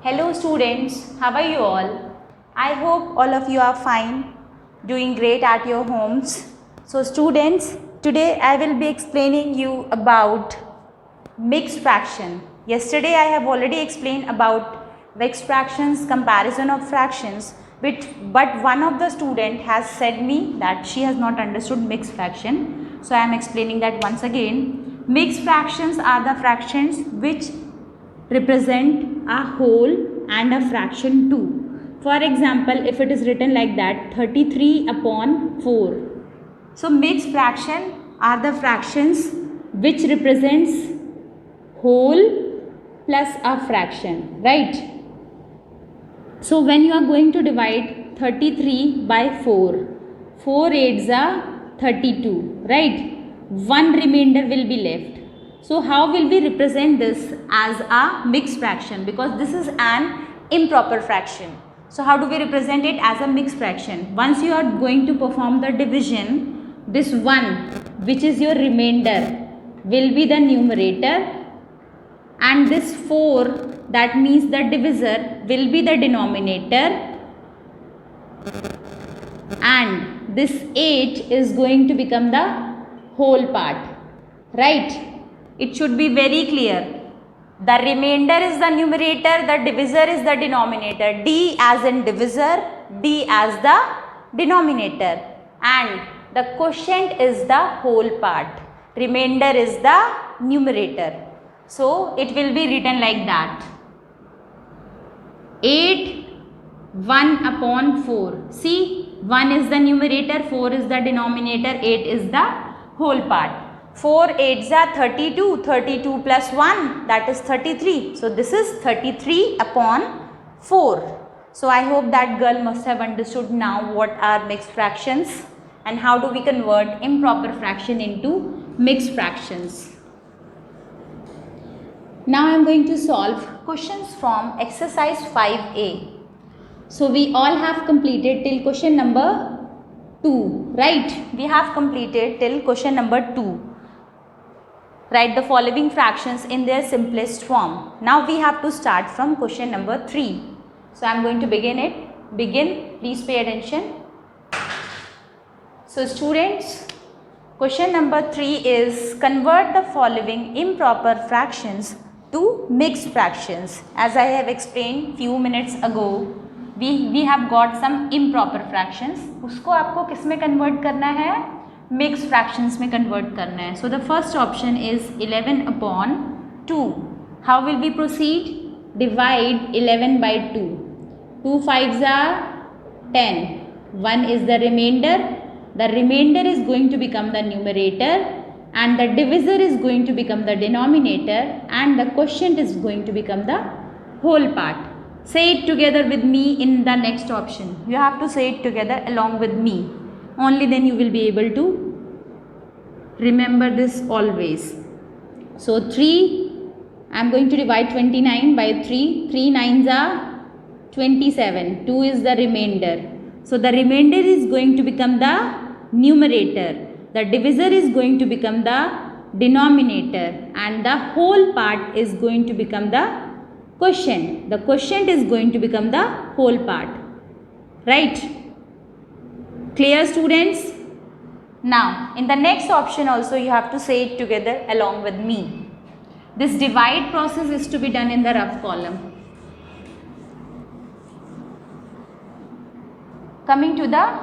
Hello students, how are you all? I hope all of you are fine, doing great at your homes. So students, today I will be explaining you about mixed fraction. Yesterday I have already explained about mixed fractions, comparison of fractions, but one of the student has said me that she has not understood mixed fraction. So I am explaining that once again. Mixed fractions are the fractions which represent a whole and a fraction too. For example, if it is written like that 33 upon 4. So mixed fraction are the fractions which represents whole plus a fraction, right? So when you are going to divide 33 by 4, 4 8s are 32, right? One remainder will be left. So how will we represent this as a mixed fraction? Because this is an improper fraction. So how do we represent it as a mixed fraction? Once you are going to perform the division, this 1 which is your remainder will be the numerator, and this 4 that means the divisor will be the denominator, and this 8 is going to become the whole part, right? It should be very clear. The remainder is the numerator, the divisor is the denominator. D as in divisor, D as the denominator, and the quotient is the whole part. Remainder is the numerator. So it will be written like that. 8 1 upon 4. See, 1 is the numerator, 4 is the denominator, 8 is the whole part. 4 8s are 32, 32 plus 1 that is 33. So this is 33 upon 4. So I hope that girl must have understood now what are mixed fractions and how do we convert improper fraction into mixed fractions. Now I am going to solve questions from exercise 5A. So we all have completed till question number 2, right? We have completed till question number 2. Write the following fractions in their simplest form. Now we have to start from question number 3. So I am going to begin it. Begin. Please pay attention. So students, question number 3 is convert the following improper fractions to mixed fractions. As I have explained few minutes ago, we have got some improper fractions. उसको आपको किस में convert करना है? Mixed fractions में convert करना है. So the first option is 11 upon 2. How will we proceed? Divide 11 by 2. 2 5s are 10. 1 is the remainder. The remainder is going to become the numerator, and the divisor is going to become the denominator, and the quotient is going to become the whole part. Say it together with me in the next option. You have to say it together along with me. Only then you will be able to remember this always. So 3, I am going to divide 29 by 3. 3 9s are 27. 2 is the remainder. So the remainder is going to become the numerator. The divisor is going to become the denominator, and the whole part is going to become the quotient. The quotient is going to become the whole part. Right? Clear students? Now in the next option also you have to say it together along with me. This divide process is to be done in the rough column. Coming to the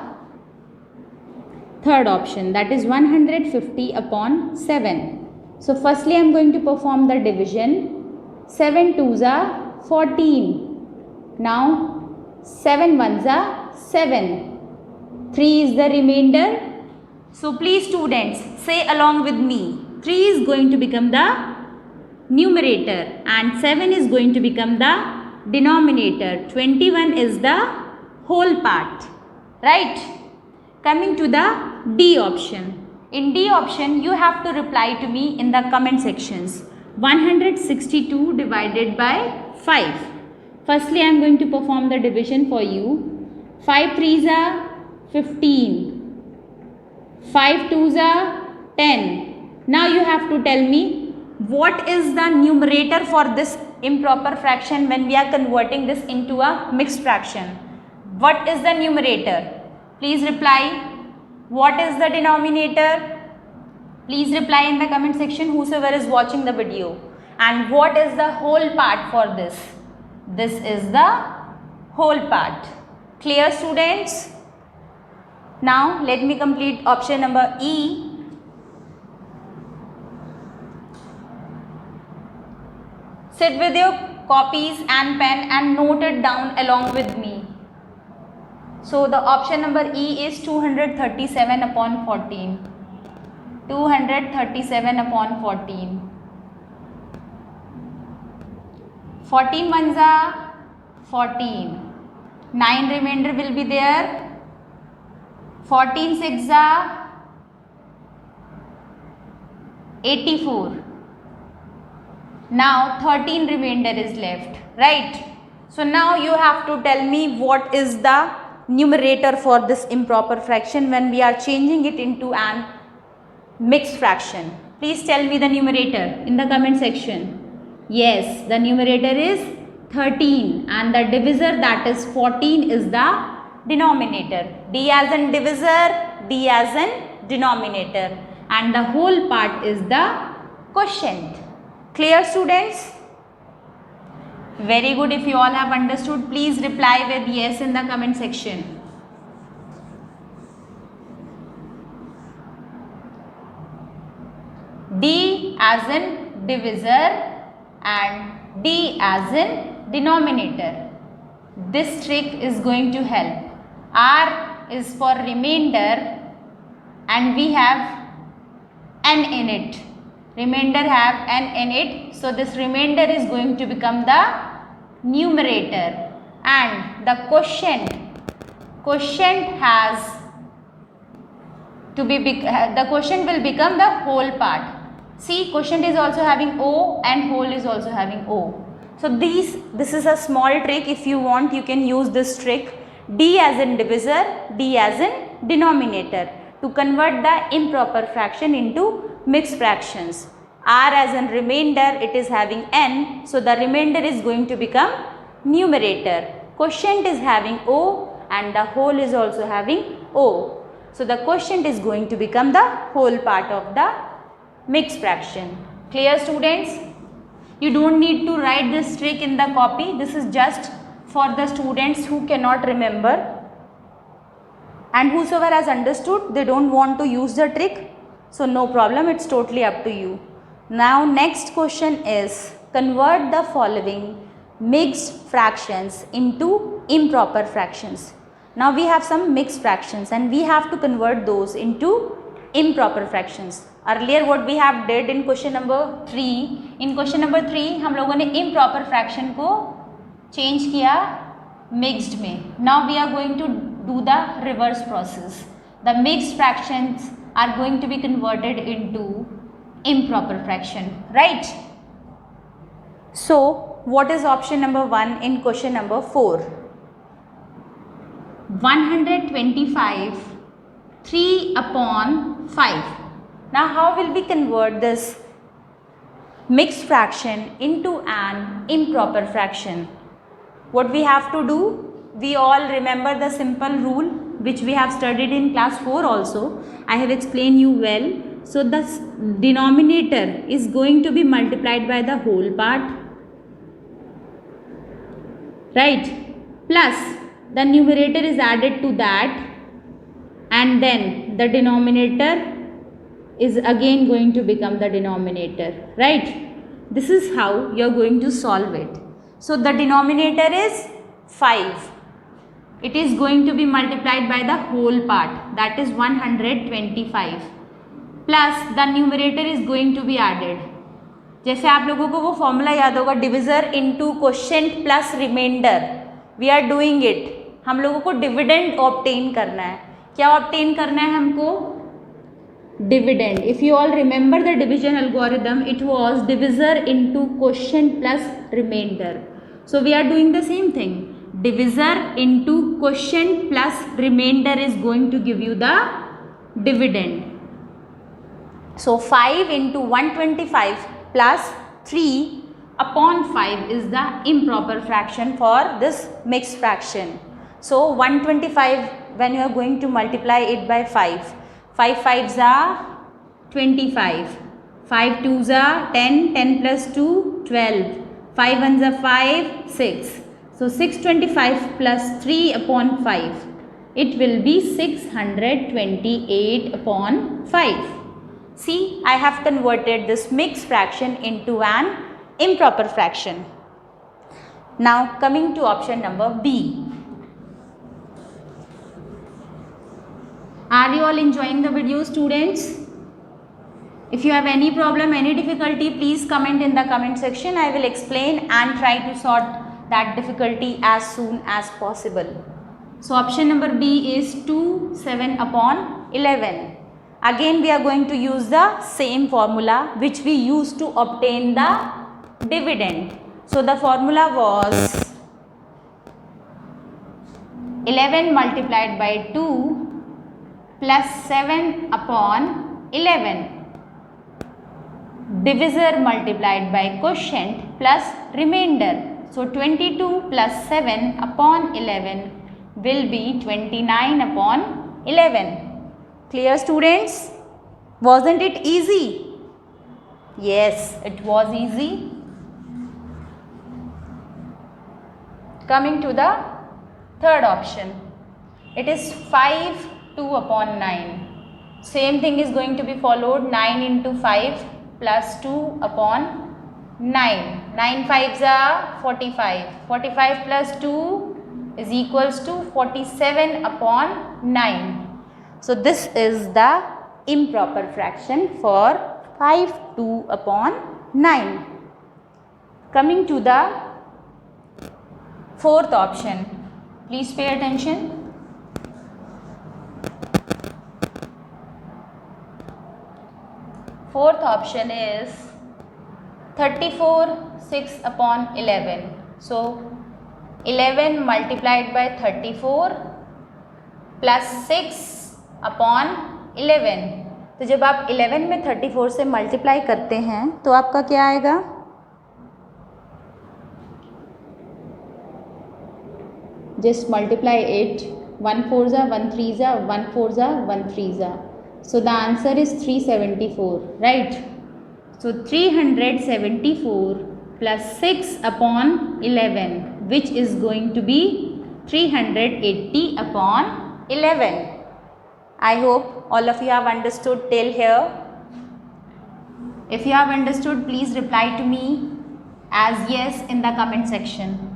third option, that is 150 upon 7. So firstly I am going to perform the division. 7 2s are 14. Now 7 1s are 7. 3 is the remainder. So please students, say along with me. 3 is going to become the numerator and 7 is going to become the denominator. 21 is the whole part. Right? Coming to the D option. In D option, you have to reply to me in the comment sections. 162 divided by 5. Firstly, I am going to perform the division for you. 5 3s are 15. 5 2s are 10. Now you have to tell me what is the numerator for this improper fraction when we are converting this into a mixed fraction? What is the numerator? Please reply. What is the denominator? Please reply in the comment section, whosoever is watching the video. And what is the whole part for this? This is the whole part. Clear, students? Now let me complete option number E. Sit with your copies and pen and note it down along with me. So the option number E is 237 upon 14. 237 upon 14. 14 ones are 14. 9 remainder will be there. 14 six are 84. Now 13 remainder is left, right? So now you have to tell me what is the numerator for this improper fraction when we are changing it into an mixed fraction. Please tell me the numerator in the comment section. Yes, the numerator is 13 and the divisor, that is 14, is the denominator. D as in divisor, D as in denominator, and the whole part is the quotient. Clear, students? Very good. If you all have understood, please reply with yes in the comment section. D as in divisor and D as in denominator. This trick is going to help. R is for remainder and we have n in it. Remainder have n in it. So this remainder is going to become the numerator, and the quotient has to be, the quotient will become the whole part. See, quotient is also having O and whole is also having O. So this is a small trick. If you want, you can use this trick. D as in divisor, D as in denominator, to convert the improper fraction into mixed fractions. R as in remainder, it is having n, so the remainder is going to become numerator. Quotient is having O and the whole is also having O. So the quotient is going to become the whole part of the mixed fraction. Clear, students? You don't need to write this trick in the copy. This is just for the students who cannot remember, and whosoever has understood, they don't want to use the trick. So no problem, it's totally up to you. Now next question is, convert the following mixed fractions into improper fractions. Now we have some mixed fractions and we have to convert those into improper fractions. Earlier what we have did in question number 3, in question number 3 हम लोगों ने improper fraction को change किया mixed में. Now we are going to do the reverse process. The mixed fractions are going to be converted into improper fraction, right? So what is option number 1 in question number 4? 125 3 upon 5. Now how will we convert this mixed fraction into an improper fraction? What we have to do, we all remember the simple rule which we have studied in class 4 also. I have explained you well. So the denominator is going to be multiplied by the whole part, right? Plus the numerator is added to that, and then the denominator is again going to become the denominator, right? This is how you are going to solve it. So the denominator is 5. It is going to be multiplied by the whole part, that is 125. Plus the numerator is going to be added. जैसे आप लोगों को वो formula याद होगा, divisor into quotient plus reminder. We are doing it. हम लोगों को डिविडेंड ऑब्टेन करना है. क्या ऑब्टेन करना है हमको? Dividend. If you all remember the division algorithm, it was divisor into quotient plus reminder. So we are doing the same thing. Divisor into quotient plus remainder is going to give you the dividend. So 5 into 125 plus 3 upon 5 is the improper fraction for this mixed fraction. So 125, when you are going to multiply it by 5, 5 5s are 25, 5 2s are 10, 10 plus 2, 12, 5 1s are 5, 6. So 625 plus 3 upon 5, it will be 628 upon 5. See, I have converted this mixed fraction into an improper fraction. Now coming to option number B. Are you all enjoying the video, students? If you have any problem, any difficulty, please comment in the comment section. I will explain and try to sort that difficulty as soon as possible. So option number B is 2 7 upon 11. Again we are going to use the same formula which we used to obtain the dividend. So the formula was 11 multiplied by 2 plus 7 upon 11. Divisor multiplied by quotient plus remainder. So 22 plus 7 upon 11 will be 29 upon 11. Clear, students? Wasn't it easy? Yes, it was easy. Coming to the third option. It is 5 2 upon 9. Same thing is going to be followed. 9 into 5 plus 2 upon 9. 9 5s are 45. 45 plus 2 is equals to 47 upon 9. So this is the improper fraction for 5 2 upon 9. Coming to the fourth option. Please pay attention. Fourth option is 34 6 upon 11. So 11 multiplied by 34 plus 6 upon 11. तो जब आप 11 में 34 से multiply करते हैं तो आपका क्या आएगा? Just multiply it. 1 4s are 1 3s are 1 4s are 1 3s are. So the answer is 374, right? So 374 plus 6 upon 11, which is going to be 380 upon 11. I hope all of you have understood till here. If you have understood, please reply to me as yes in the comment section.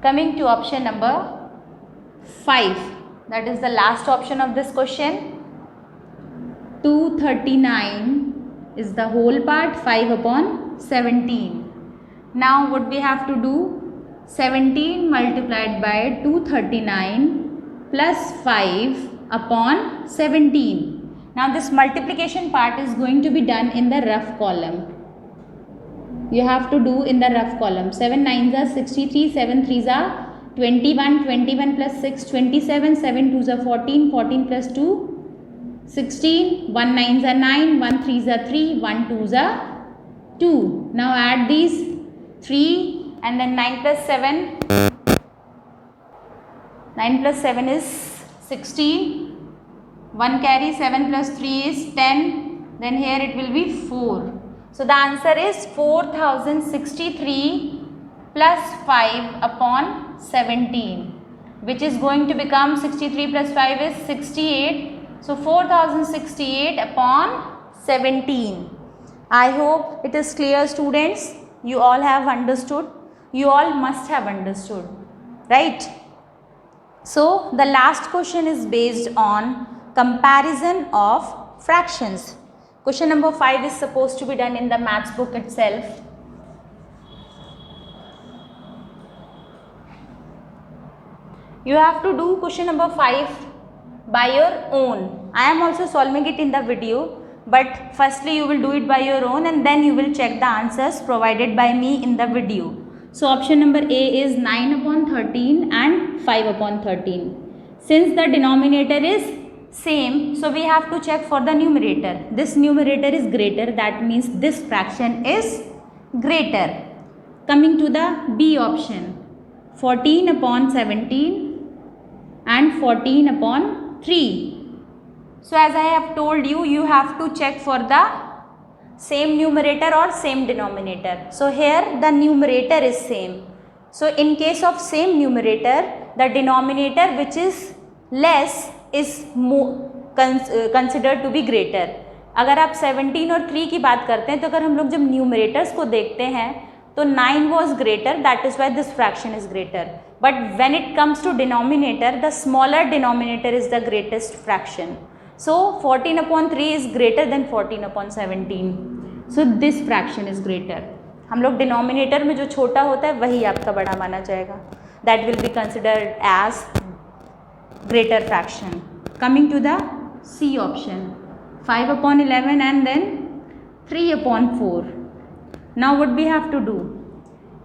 Coming to option number 5, that is the last option of this question. 239 is the whole part, 5 upon 17. Now what we have to do? 17 multiplied by 239 plus 5 upon 17. Now this multiplication part is going to be done in the rough column. You have to do in the rough column. 7 9s are 63, 7 3s are 21, 21 plus 6 27, 7 2s are 14, 14 plus 2 16, 1 9s are 9, 1 3s are 3, 1 2s are 2. Now add these 3 and then 9 plus 7. 9 plus 7 is 16. 1 carry, 7 plus 3 is 10. Then here it will be 4. So the answer is 4063 plus 5 upon 17, which is going to become 63 plus 5 is 68. So 4068 upon 17. I hope it is clear, students. You all have understood. You all must have understood, right? So the last question is based on comparison of fractions. Question number 5 is supposed to be done in the maths book itself. You have to do question number 5 by your own. I am also solving it in the video, but firstly you will do it by your own and then you will check the answers provided by me in the video. So option number A is 9 upon 13 and 5 upon 13. Since the denominator is same, so we have to check for the numerator. This numerator is greater, that means this fraction is greater. Coming to the B option, 14 upon 17 and 14 upon 3. So as I have told you, you have to check for the same numerator or same denominator. So here the numerator is same. So in case of same numerator, the denominator which is less is considered to be greater. अगर आप 17 और 3 की बात करते हैं तो अगर हम लोग जब न्यूमरेटर्स को देखते हैं तो 9 was greater, that is why this fraction is greater. But when it comes to denominator, the smaller denominator is the greatest fraction. So 14 upon 3 is greater than 14 upon 17. So this fraction is greater. हम लोग denominator में जो छोटा होता है वही आपका बड़ा माना जाएगा. That will be considered as greater fraction. Coming to the C option, 5 upon 11 and then 3 upon 4. Now what we have to do?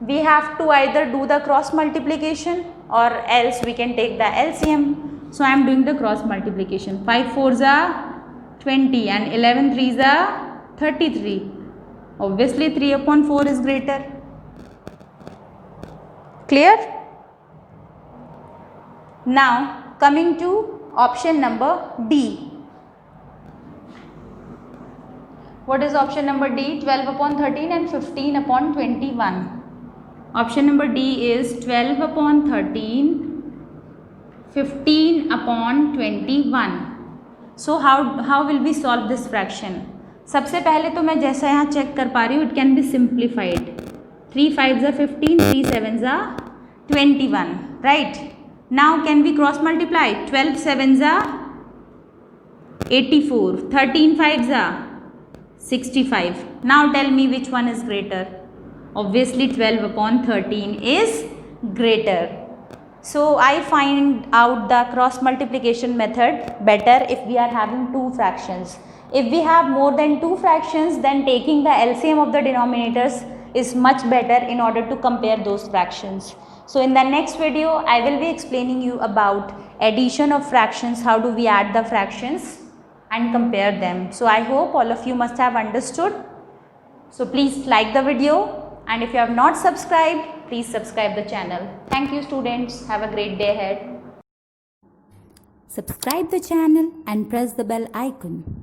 We have to either do the cross multiplication or else we can take the LCM. So I am doing the cross multiplication. 5 4s are 20 and 11 3s are 33. Obviously 3 upon 4 is greater. Clear? Now coming to option number D. What is option number D? 12 upon 13 and 15 upon 21. Option number D is 12 upon 13, 15 upon 21. So how will we solve this fraction? सबसे पहले तो मैं जैसा यहाँ check कर पा रही हूँ, it can be simplified. 3 5s are 15, 3 7s are 21, right? Now can we cross multiply? 12 7s are 84, 13 5s are 65. Now tell me which one is greater. Obviously 12 upon 13 is greater. So I find out the cross multiplication method better if we are having two fractions. If we have more than two fractions, then taking the LCM of the denominators is much better in order to compare those fractions. So in the next video, I will be explaining you about addition of fractions, how do we add the fractions and compare them. So I hope all of you must have understood. So please like the video, and if you have not subscribed, please subscribe the channel. Thank you students. Have a great day ahead. Subscribe the channel and press the bell icon.